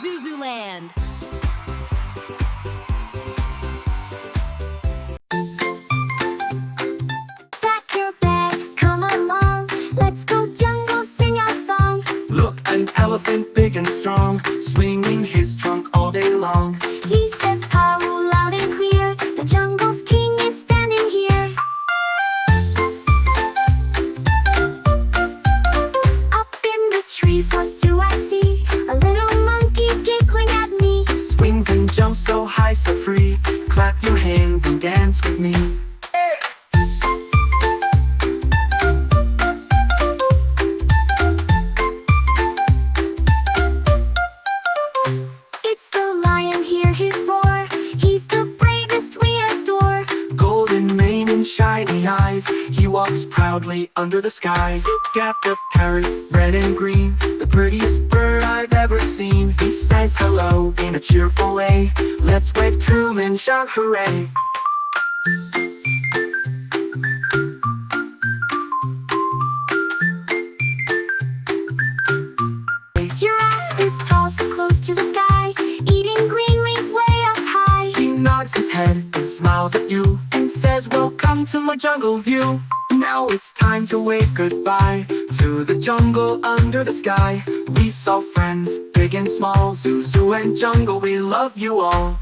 Zuzuland. Pack your bag, come along. Let's go jungle, sing our song. Look, an elephant big and strong, swinging his trunk all day long. He says pow loud and clear. The jungle's king is standing here. Up in the trees, what do I see? A little monkey giggling at me. Swings and jumps so high, so free. Clap your hands and dance with me. It's the lion, hear his roar. He's the bravest we adore. Golden mane and shiny eyes, he walks proudly under the skies. Got the parrot, red and green, the prettiest bird I've ever seen. He says hello in a cheerful way. Let's wave to him and shout hooray. Giraffe is tall, so close to the sky, eating green leaves way up high. He nods his head and smiles at you and says, welcome to my jungle view. Now it's time to wave goodbye to the jungle under the sky. We saw friends, big and small, Zuzuland Jungle, we love you all.